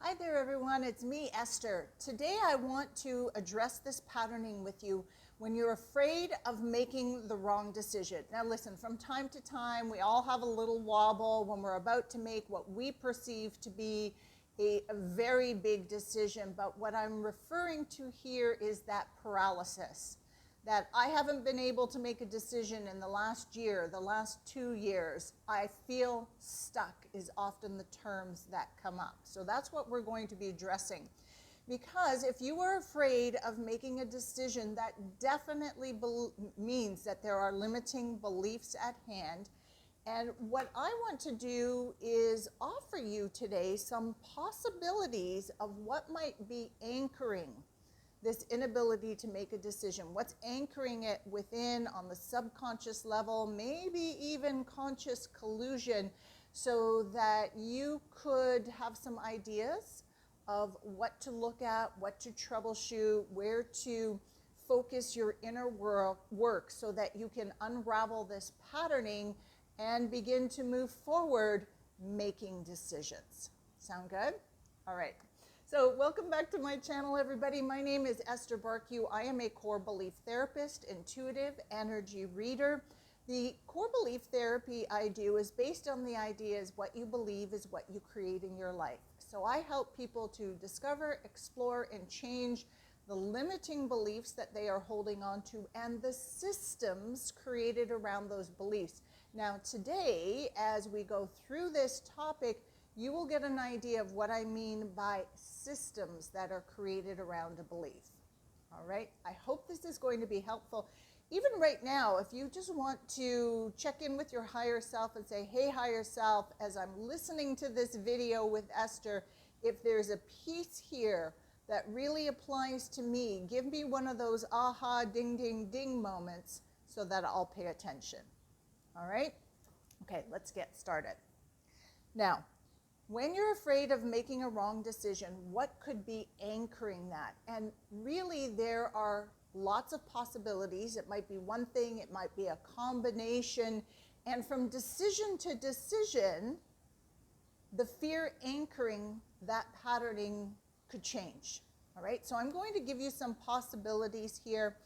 Hi there, everyone. It's me, Esther. Today I want to address this patterning with you when you're afraid of making the wrong decision. Now listen, from time to time, we all have a little wobble when we're about to make what we perceive to be a very big decision. But what I'm referring to here is that paralysis. That I haven't been able to make a decision in the last year, the last 2 years. I feel stuck is often the terms that come up. So that's what we're going to be addressing. Because if you are afraid of making a decision, that definitely means that there are limiting beliefs at hand. And what I want to do is offer you today some possibilities of what might be anchoring this inability to make a decision. What's anchoring it within on the subconscious level, maybe even conscious collusion, so that you could have some ideas of what to look at, what to troubleshoot, where to focus your inner work so that you can unravel this patterning and begin to move forward making decisions. Sound good? All right. So welcome back to my channel, everybody. My name is Esther Bartkiw. I am a core belief therapist, intuitive energy reader. The core belief therapy I do is based on the ideas what you believe is what you create in your life. So I help people to discover, explore, and change the limiting beliefs that they are holding on to and the systems created around those beliefs. Now today, as we go through this topic, you will get an idea of what I mean by systems that are created around a belief. All right, I hope this is going to be helpful. Even right now, if you just want to check in with your higher self and say, hey, higher self, as I'm listening to this video with Esther, if there's a piece here that really applies to me, give me one of those aha, ding, ding, ding moments so that I'll pay attention. All right? Okay, let's get started. Now, when you're afraid of making a wrong decision, what could be anchoring that? And really, there are lots of possibilities. It might be one thing, it might be a combination. And from decision to decision, the fear anchoring that patterning could change. All right, so I'm going to give you some possibilities here.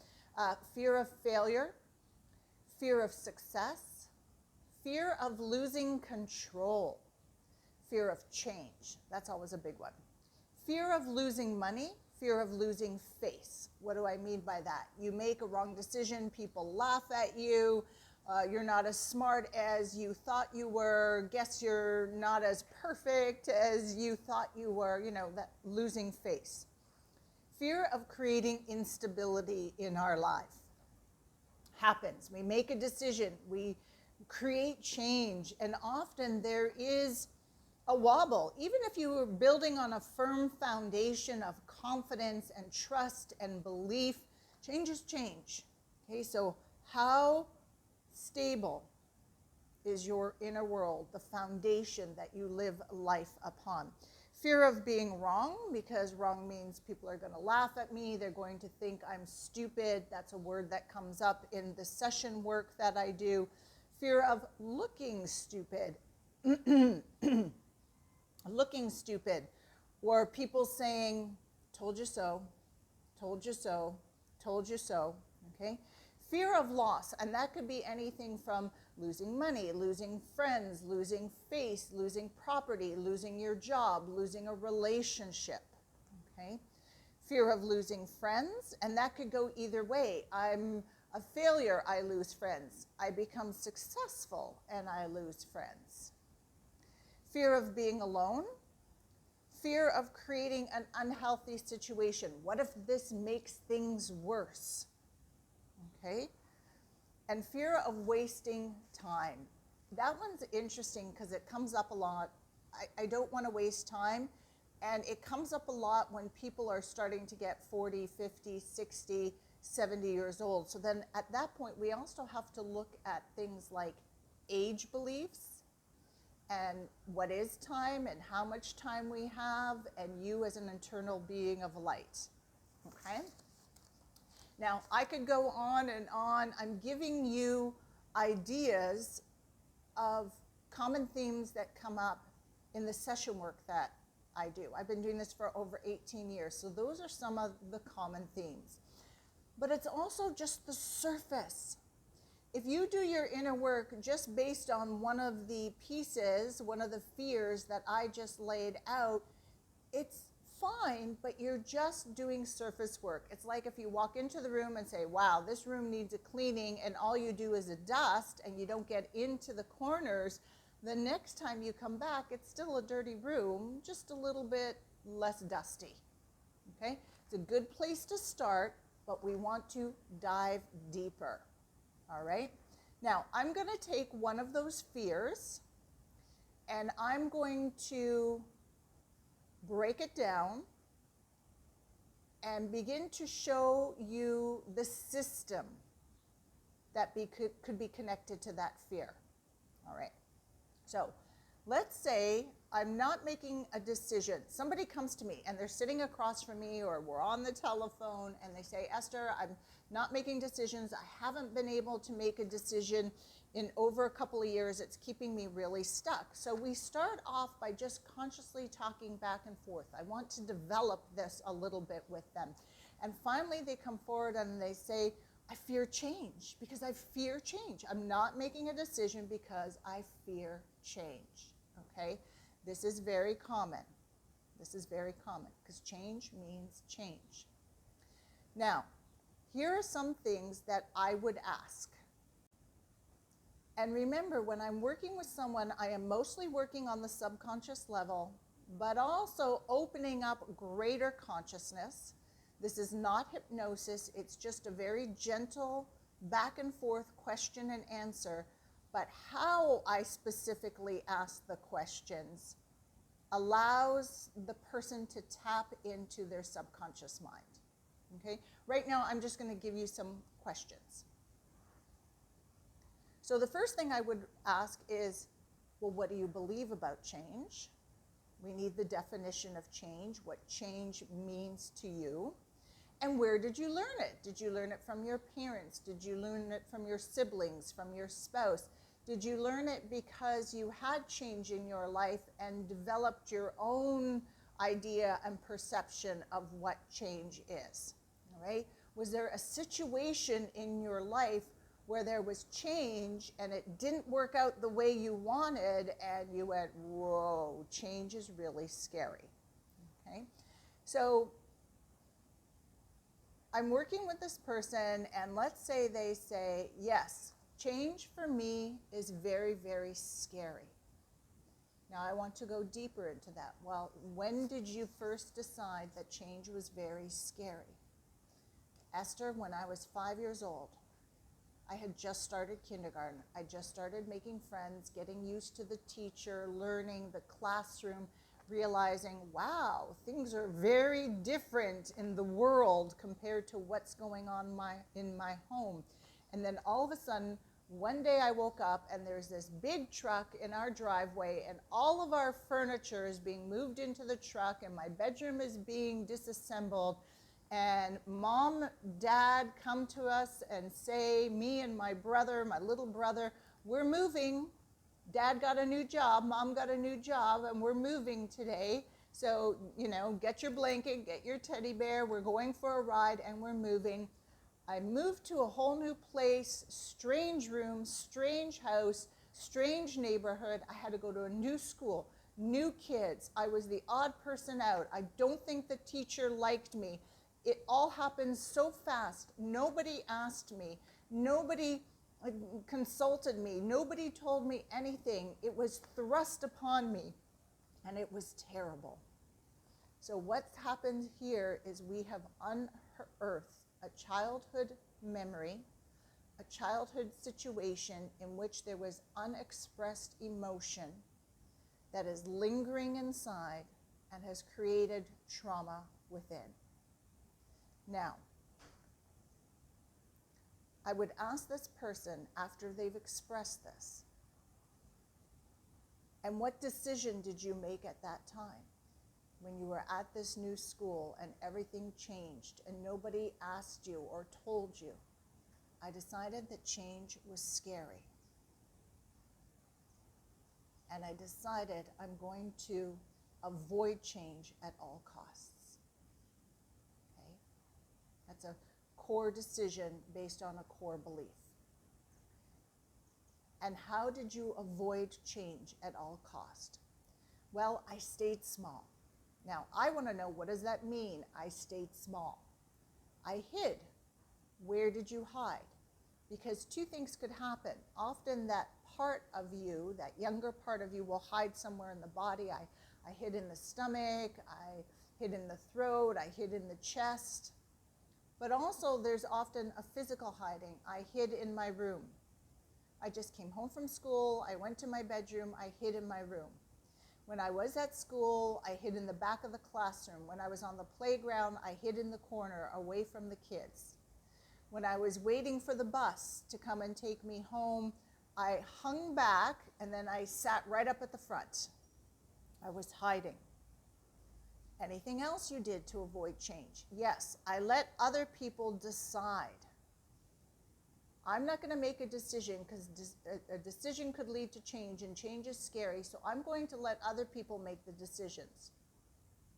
Fear of failure, fear of success, fear of losing control. Fear of change, that's always a big one. Fear of losing money, fear of losing face. What do I mean by that? You make a wrong decision, people laugh at you, you're not as smart as you thought you were, guess you're not as perfect as you thought you were, you know, that losing face. Fear of creating instability in our life. Happens, we make a decision, we create change, and often there is a wobble. Even if you were building on a firm foundation of confidence and trust and belief, changes change. Okay, so how stable is your inner world, the foundation that you live life upon? Fear of being wrong, because wrong means people are going to laugh at me, they're going to think I'm stupid. That's a word that comes up in the session work that I do. Fear of looking stupid. Looking stupid, or people saying, told you so, told you so, told you so, okay? Fear of loss, and that could be anything from losing money, losing friends, losing face, losing property, losing your job, losing a relationship, okay? Fear of losing friends, and that could go either way. I'm a failure, I lose friends. I become successful, and I lose friends. Fear of being alone, fear of creating an unhealthy situation. What if this makes things worse? Okay? And fear of wasting time. That one's interesting because it comes up a lot. I don't want to waste time. And it comes up a lot when people are starting to get 40, 50, 60, 70 years old. So then at that point, we also have to look at things like age beliefs, and what is time and how much time we have, and you as an internal being of light, okay? Now, I could go on and on. I'm giving you ideas of common themes that come up in the session work that I do. I've been doing this for over 18 years. So those are some of the common themes. But it's also just the surface. If you do your inner work just based on one of the pieces, one of the fears that I just laid out, it's fine, but you're just doing surface work. It's like if you walk into the room and say, wow, this room needs a cleaning, and all you do is a dust and you don't get into the corners, the next time you come back, it's still a dirty room, just a little bit less dusty. Okay? It's a good place to start, but we want to dive deeper. All right? Now, I'm going to take one of those fears and I'm going to break it down and begin to show you the system that could be connected to that fear. All right. So let's say I'm not making a decision. Somebody comes to me and they're sitting across from me, or we're on the telephone, and they say, Esther, I'm not making decisions. I haven't been able to make a decision in over a couple of years. It's keeping me really stuck. So we start off by just consciously talking back and forth. I want to develop this a little bit with them. And finally they come forward and they say, I fear change because I fear change. I'm not making a decision because I fear change. Okay? This is very common. This is very common because change means change. Now, here are some things that I would ask. And remember, when I'm working with someone, I am mostly working on the subconscious level, but also opening up greater consciousness. This is not hypnosis. It's just a very gentle back and forth question and answer. But how I specifically ask the questions allows the person to tap into their subconscious mind. Okay? Right now, I'm just going to give you some questions. So the first thing I would ask is, well, what do you believe about change? We need the definition of change, what change means to you. And where did you learn it? Did you learn it from your parents? Did you learn it from your siblings, from your spouse? Did you learn it because you had change in your life and developed your own idea and perception of what change is? All right? Was there a situation in your life where there was change and it didn't work out the way you wanted and you went, whoa, change is really scary? Okay? So I'm working with this person, and let's say they say, yes, change for me is very, very scary. Now I want to go deeper into that. Well, when did you first decide that change was very scary? Esther, when I was 5 years old. I had just started kindergarten. I just started making friends, getting used to the teacher, learning the classroom, realizing, wow, things are very different in the world compared to what's going on in my home. And then all of a sudden, one day I woke up and there's this big truck in our driveway and all of our furniture is being moved into the truck and my bedroom is being disassembled. And mom, dad come to us and say, me and my brother, my little brother, we're moving. Dad got a new job, mom got a new job, and we're moving today. So, get your blanket, get your teddy bear, we're going for a ride and we're moving. I moved to a whole new place, strange room, strange house, strange neighborhood. I had to go to a new school, new kids. I was the odd person out. I don't think the teacher liked me. It all happened so fast. Nobody asked me. Nobody consulted me. Nobody told me anything. It was thrust upon me, and it was terrible. So what's happened here is we have unearthed a childhood memory, a childhood situation in which there was unexpressed emotion that is lingering inside and has created trauma within. Now, I would ask this person after they've expressed this, and what decision did you make at that time when you were at this new school and everything changed and nobody asked you or told you? I decided that change was scary. And I decided I'm going to avoid change at all costs. Okay? That's a core decision based on a core belief. And how did you avoid change at all cost? Well, I stayed small. Now, I want to know, what does that mean, I stayed small? I hid. Where did you hide? Because two things could happen. Often that part of you, that younger part of you, will hide somewhere in the body. I hid in the stomach, I hid in the throat, I hid in the chest. But also there's often a physical hiding. I hid in my room. I just came home from school, I went to my bedroom, I hid in my room. When I was at school, I hid in the back of the classroom. When I was on the playground, I hid in the corner away from the kids. When I was waiting for the bus to come and take me home, I hung back and then I sat right up at the front. I was hiding. Anything else you did to avoid change? Yes, I let other people decide. I'm not going to make a decision because a decision could lead to change, and change is scary, so I'm going to let other people make the decisions.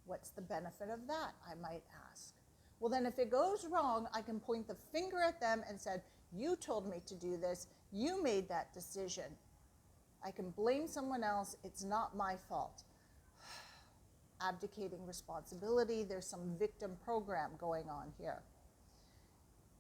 What's the benefit of that, I might ask? Well, then if it goes wrong, I can point the finger at them and said, you told me to do this, you made that decision. I can blame someone else, it's not my fault. Abdicating responsibility, there's some victim program going on here.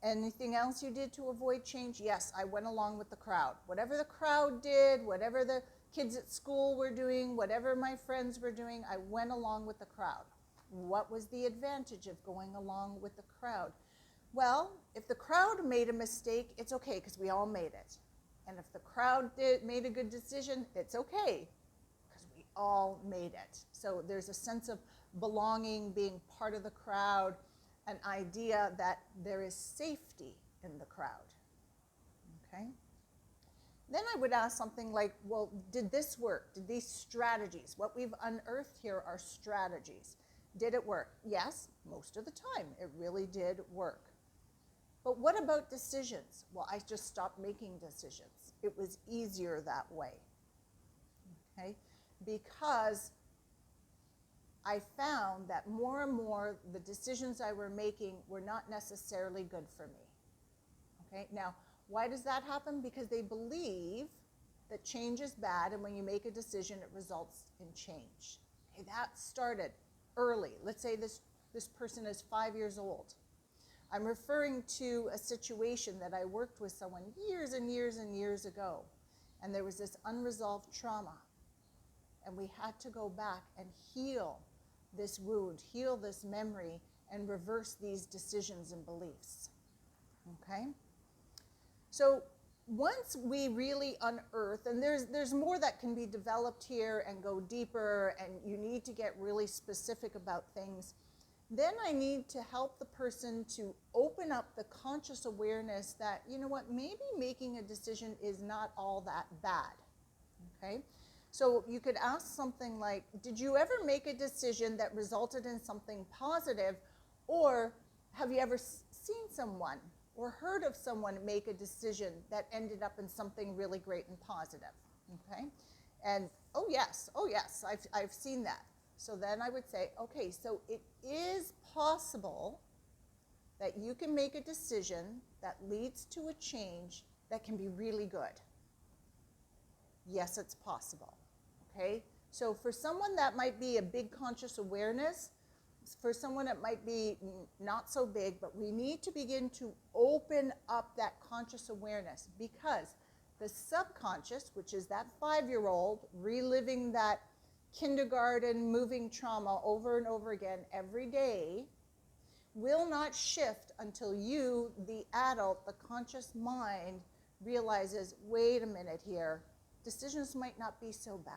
Anything else you did to avoid change? Yes, I went along with the crowd. Whatever the crowd did, whatever the kids at school were doing, whatever my friends were doing, I went along with the crowd. What was the advantage of going along with the crowd? Well, if the crowd made a mistake, it's okay because we all made it. And if the crowd made a good decision, it's okay because we all made it. So there's a sense of belonging, being part of the crowd, an idea that there is safety in the crowd, okay? Then I would ask something like, well, did this work? Did these strategies, what we've unearthed here are strategies. Did it work? Yes, most of the time, it really did work. But what about decisions? Well, I just stopped making decisions. It was easier that way, okay? Because I found that more and more the decisions I were making were not necessarily good for me. Okay, now why does that happen? Because they believe that change is bad, and when you make a decision, it results in change. Okay, that started early. Let's say this person is 5 years old. I'm referring to a situation that I worked with someone years and years and years ago, and there was this unresolved trauma, and we had to go back and heal this wound, heal this memory, and reverse these decisions and beliefs, okay? So once we really unearth, and there's more that can be developed here and go deeper, and you need to get really specific about things, then I need to help the person to open up the conscious awareness that, you know what, maybe making a decision is not all that bad, okay? So you could ask something like, did you ever make a decision that resulted in something positive, or have you ever seen someone or heard of someone make a decision that ended up in something really great and positive, okay? And oh yes, I've seen that. So then I would say, okay, so it is possible that you can make a decision that leads to a change that can be really good. Yes, it's possible. Okay, so for someone that might be a big conscious awareness, for someone it might be not so big, but we need to begin to open up that conscious awareness, because the subconscious, which is that 5-year-old reliving that kindergarten moving trauma over and over again every day, will not shift until you, the adult, the conscious mind, realizes, wait a minute here, decisions might not be so bad.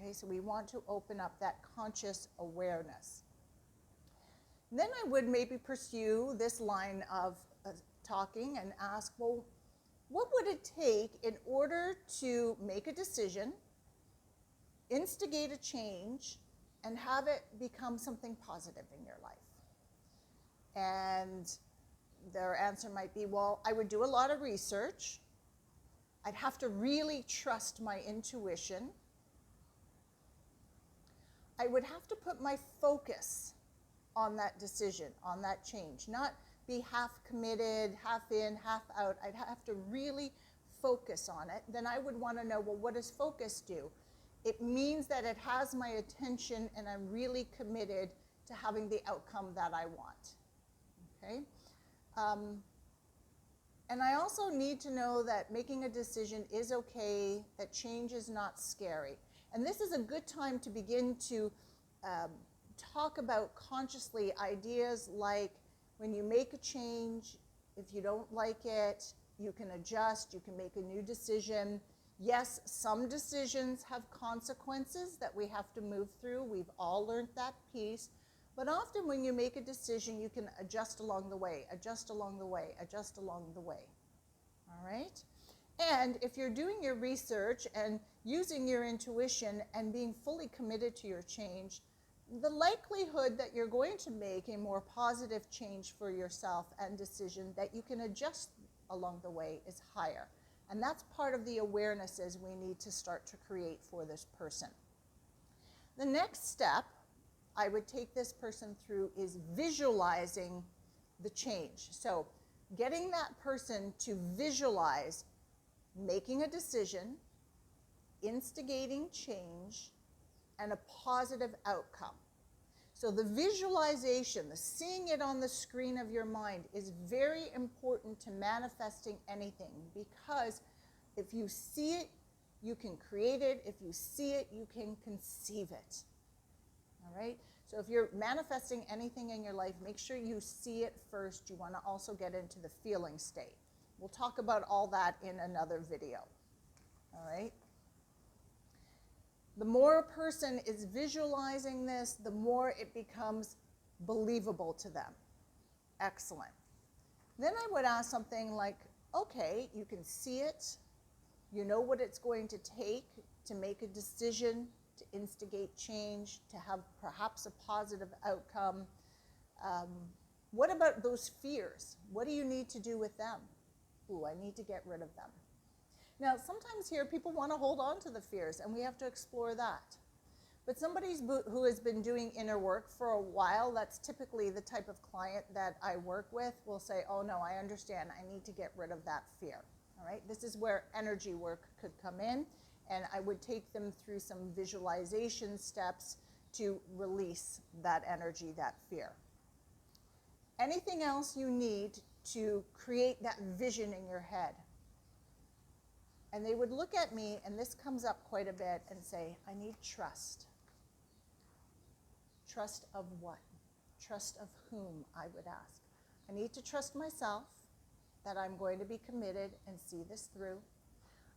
Okay, so we want to open up that conscious awareness. Then I would maybe pursue this line of talking and ask, well, what would it take in order to make a decision, instigate a change, and have it become something positive in your life? And their answer might be, well, I would do a lot of research. I'd have to really trust my intuition. I would have to put my focus on that decision, on that change, not be half committed, half in, half out. I'd have to really focus on it. Then I would want to know, well, what does focus do? It means that it has my attention and I'm really committed to having the outcome that I want. Okay? And I also need to know that making a decision is okay, that change is not scary. And this is a good time to begin to talk about consciously ideas like when you make a change, if you don't like it, you can adjust, you can make a new decision. Yes, some decisions have consequences that we have to move through. We've all learned that piece. But often when you make a decision, you can adjust along the way, adjust along the way, adjust along the way. All right? And if you're doing your research and using your intuition and being fully committed to your change, the likelihood that you're going to make a more positive change for yourself and decision that you can adjust along the way is higher. And that's part of the awarenesses we need to start to create for this person. The next step I would take this person through is visualizing the change. So getting that person to visualize making a decision, instigating change, and a positive outcome. So the visualization, the seeing it on the screen of your mind is very important to manifesting anything, because if you see it, you can create it. If you see it, you can conceive it. All right? So if you're manifesting anything in your life, make sure you see it first. You want to also get into the feeling state. We'll talk about all that in another video. All right? The more a person is visualizing this, the more it becomes believable to them. Excellent. Then I would ask something like, okay, you can see it. You know what it's going to take to make a decision, to instigate change, to have perhaps a positive outcome. What about those fears? What do you need to do with them? Ooh, I need to get rid of them. Now, sometimes here people want to hold on to the fears, and we have to explore that. But somebody who has been doing inner work for a while, that's typically the type of client that I work with, will say, oh no, I understand, I need to get rid of that fear. All right? This is where energy work could come in, and I would take them through some visualization steps to release that energy, that fear. Anything else you need to create that vision in your head? And they would look at me, and this comes up quite a bit, and say, I need trust. Trust of what? Trust of whom, I would ask. I need to trust myself that I'm going to be committed and see this through.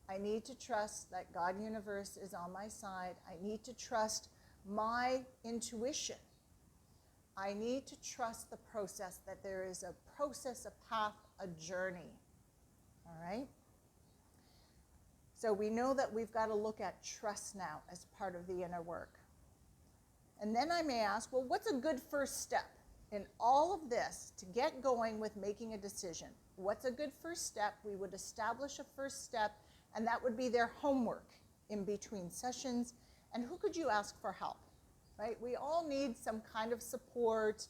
I need to trust that God universe is on my side. I need to trust my intuition. I need to trust the process, that there is a process, a path, a journey. All right? So we know that we've got to look at trust now as part of the inner work. And then I may ask, well, what's a good first step in all of this to get going with making a decision? What's a good first step? We would establish a first step, and that would be their homework in between sessions. And who could you ask for help? Right? We all need some kind of support,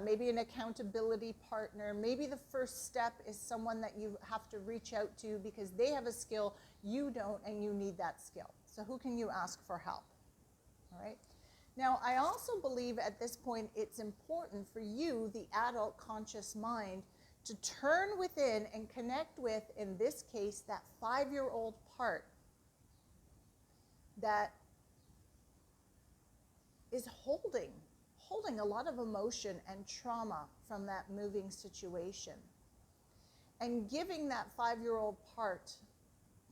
maybe an accountability partner. Maybe the first step is someone that you have to reach out to because they have a skill you don't, and you need that skill. So who can you ask for help? All right. Now, I also believe at this point it's important for you, the adult conscious mind, to turn within and connect with, in this case, that 5-year-old part that is holding a lot of emotion and trauma from that moving situation, and giving that 5-year-old part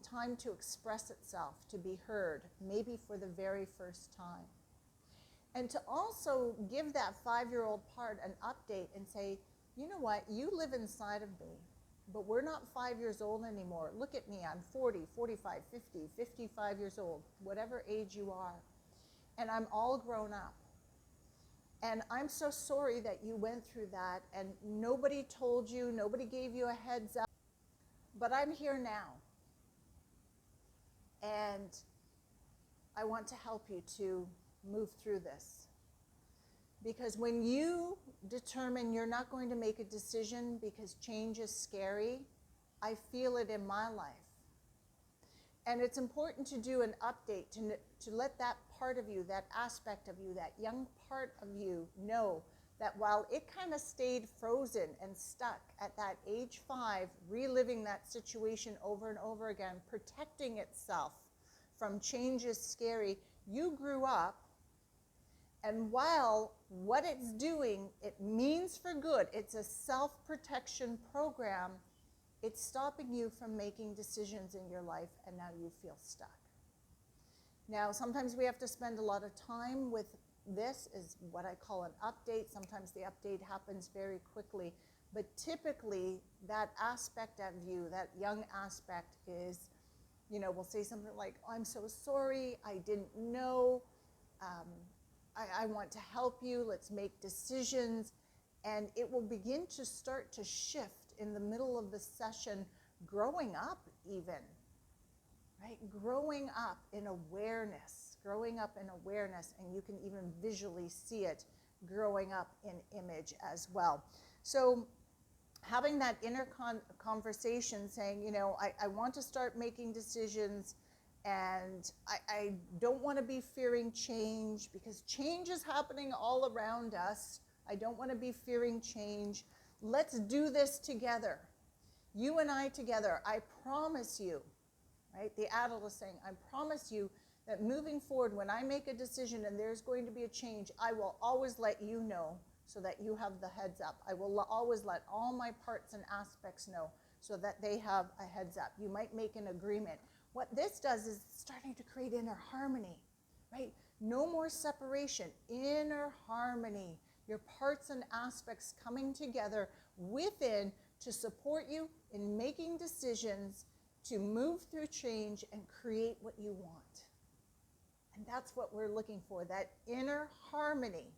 time to express itself, to be heard, maybe for the very first time. And to also give that 5-year-old part an update and say, you know what, you live inside of me, but we're not 5 years old anymore. Look at me, I'm 40, 45, 50, 55 years old, whatever age you are. And I'm all grown up. And I'm so sorry that you went through that, and nobody told you, nobody gave you a heads up, but I'm here now. And I want to help you to move through this. Because when you determine you're not going to make a decision because change is scary, I feel it in my life. And it's important to do an update, to let that part of you, that aspect of you, that young part of you know that while it kind of stayed frozen and stuck at that age 5, reliving that situation over and over again, protecting itself from change is scary, you grew up, and while what it's doing, it means for good, it's a self-protection program, it's stopping you from making decisions in your life, and now you feel stuck. Now, sometimes we have to spend a lot of time with this, is what I call an update. Sometimes the update happens very quickly, but typically that aspect of you, that young aspect is, we'll say something like, oh, I'm so sorry, I didn't know, I want to help you, let's make decisions, and it will begin to start to shift in the middle of the session, growing up even, right? Growing up in awareness, and you can even visually see it growing up in image as well. So having that inner conversation saying, I want to start making decisions, and I don't want to be fearing change because change is happening all around us. I don't want to be fearing change. Let's do this together. You and I together. I promise you, right? The adult is saying, I promise you that moving forward, when I make a decision and there's going to be a change, I will always let you know so that you have the heads up. I will always let all my parts and aspects know so that they have a heads up. You might make an agreement. What this does is starting to create inner harmony, right? No more separation, inner harmony. Your parts and aspects coming together within to support you in making decisions to move through change and create what you want. And that's what we're looking for, that inner harmony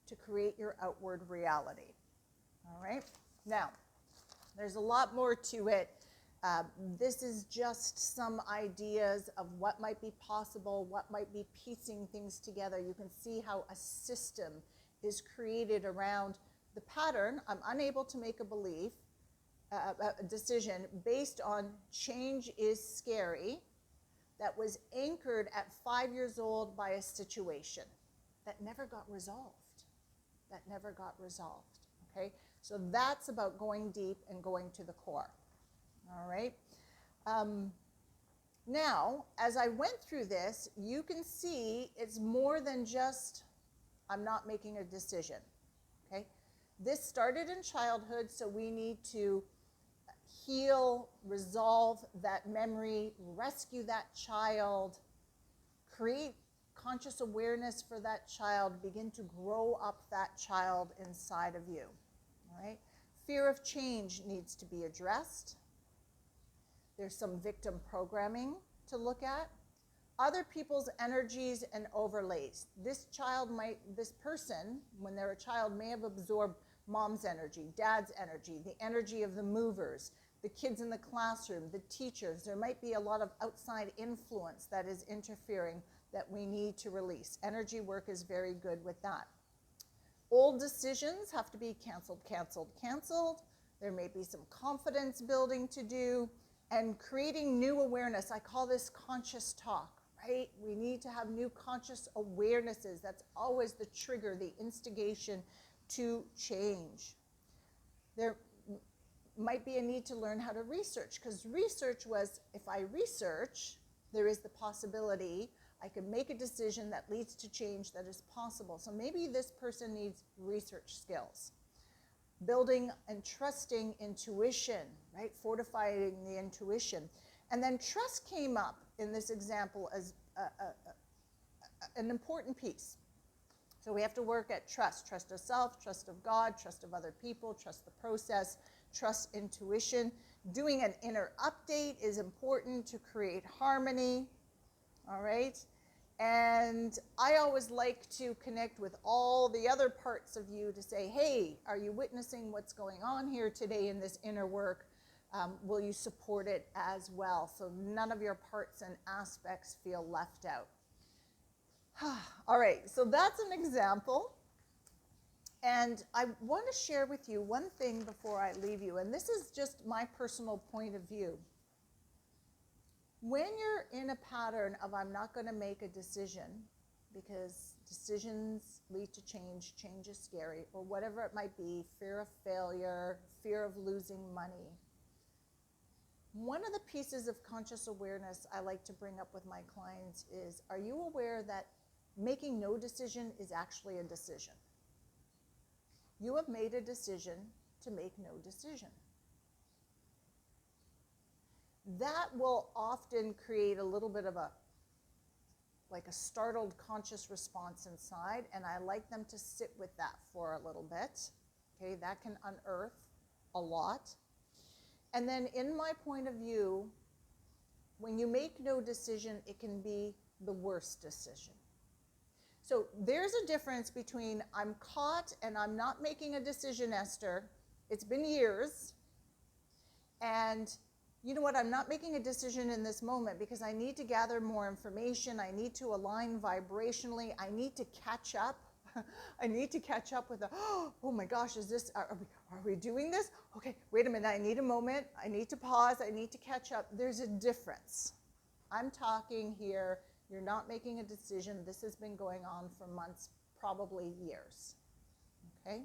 to create your outward reality. All right? Now, there's a lot more to it. This is just some ideas of what might be possible, what might be piecing things together. You can see how a system is created around the pattern. I'm unable to make a decision based on change is scary, that was anchored at 5 years old by a situation that never got resolved. Okay? So that's about going deep and going to the core. All right? Now, as I went through this, you can see it's more than just I'm not making a decision. Okay? This started in childhood, so we need to heal, resolve that memory, rescue that child, create conscious awareness for that child, begin to grow up that child inside of you. All right? Fear of change needs to be addressed. There's some victim programming to look at. Other people's energies and overlays. This person, when they're a child, may have absorbed mom's energy, dad's energy, the energy of the movers, the kids in the classroom, the teachers. There might be a lot of outside influence that is interfering that we need to release. Energy work is very good with that. Old decisions have to be canceled. There may be some confidence building to do, and creating new awareness. I call this conscious talk, right? We need to have new conscious awarenesses. That's always the trigger, the instigation to change. There might be a need to learn how to research, because research was, if I research, there is the possibility I could make a decision that leads to change that is possible. So maybe this person needs research skills. Building and trusting intuition, right? Fortifying the intuition. And then trust came up in this example as an important piece. So we have to work at trust of self, trust of God, trust of other people, trust the process, trust intuition. Doing an inner update is important to create harmony, all right? And I always like to connect with all the other parts of you to say, hey, are you witnessing what's going on here today in this inner work? Will you support it as well? So none of your parts and aspects feel left out. All right, so that's an example. And I want to share with you one thing before I leave you, and this is just my personal point of view. When you're in a pattern of I'm not going to make a decision, because decisions lead to change, change is scary, or whatever it might be, fear of failure, fear of losing money. One of the pieces of conscious awareness I like to bring up with my clients is, are you aware that making no decision is actually a decision? You have made a decision to make no decision. That will often create a little bit of a startled conscious response inside, and I like them to sit with that for a little bit. Okay, that can unearth a lot. And then in my point of view, when you make no decision, it can be the worst decision. So there's a difference between I'm caught and I'm not making a decision, Esther. It's been years. And you know what? I'm not making a decision in this moment because I need to gather more information. I need to align vibrationally. I need to catch up. I need to catch up with oh my gosh, is this, are we doing this? Okay, wait a minute. I need a moment. I need to pause. I need to catch up. There's a difference. I'm talking here. You're not making a decision. This has been going on for months, probably years. Okay?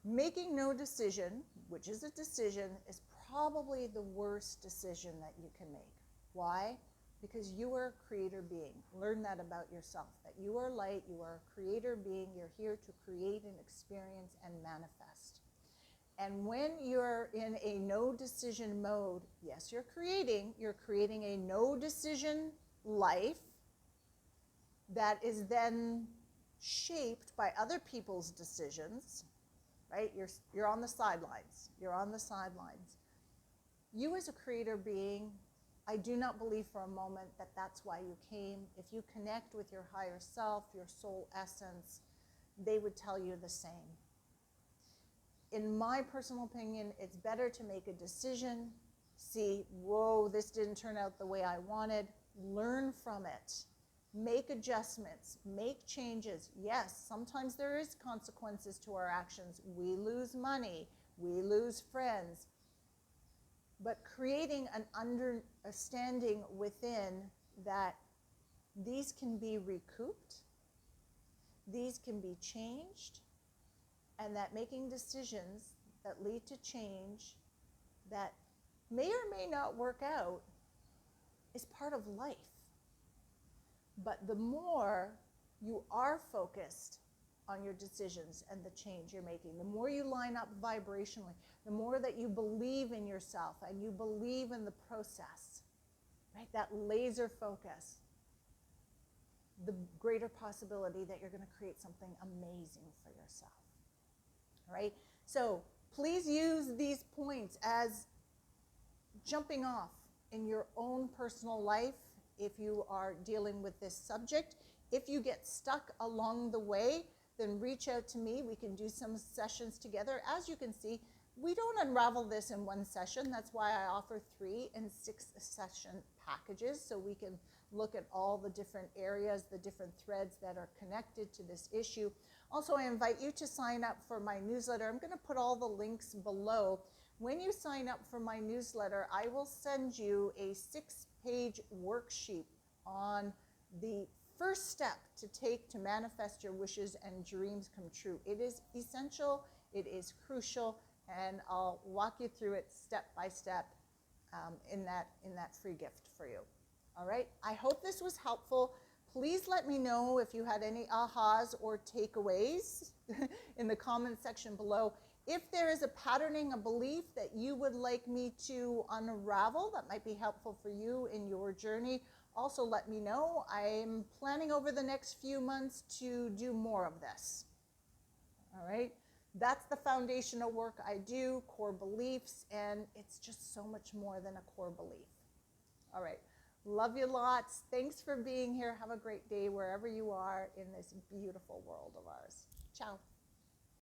Making no decision, which is a decision, is probably the worst decision that you can make. Why? Because you are a creator being. Learn that about yourself, that you are light, you are a creator being. You're here to create and experience and manifest. And when you're in a no decision mode, yes, you're creating a no decision life that is then shaped by other people's decisions, right? You're on the sidelines. You're on the sidelines. You as a creator being, I do not believe for a moment that that's why you came. If you connect with your higher self, your soul essence, they would tell you the same. In my personal opinion, it's better to make a decision, see, whoa, this didn't turn out the way I wanted, learn from it, make adjustments, make changes. Yes, sometimes there is consequences to our actions. We lose money, we lose friends, but creating an understanding within that these can be recouped, these can be changed, and that making decisions that lead to change that may or may not work out is part of life. But the more you are focused on your decisions and the change you're making, the more you line up vibrationally, the more that you believe in yourself and you believe in the process, right? That laser focus, the greater possibility that you're going to create something amazing for yourself, right? So please use these points as jumping off in your own personal life if you are dealing with this subject. If you get stuck along the way, then reach out to me. We can do some sessions together. As you can see, we don't unravel this in one session. That's why I offer 3 and 6 session packages, so we can look at all the different areas, the different threads that are connected to this issue. Also, I invite you to sign up for my newsletter. I'm going to put all the links below. When you sign up for my newsletter, I will send you a 6-page worksheet on the first step to take to manifest your wishes and dreams come true. It is essential, it is crucial, and I'll walk you through it step by step in that free gift for you. All right, I hope this was helpful. Please let me know if you had any ahas or takeaways in the comment section below. If there is a patterning, a belief that you would like me to unravel that might be helpful for you in your journey, also let me know. I'm planning over the next few months to do more of this. All right, that's the foundational work I do, core beliefs, and it's just so much more than a core belief. All right, love you lots. Thanks for being here. Have a great day wherever you are in this beautiful world of ours. Ciao.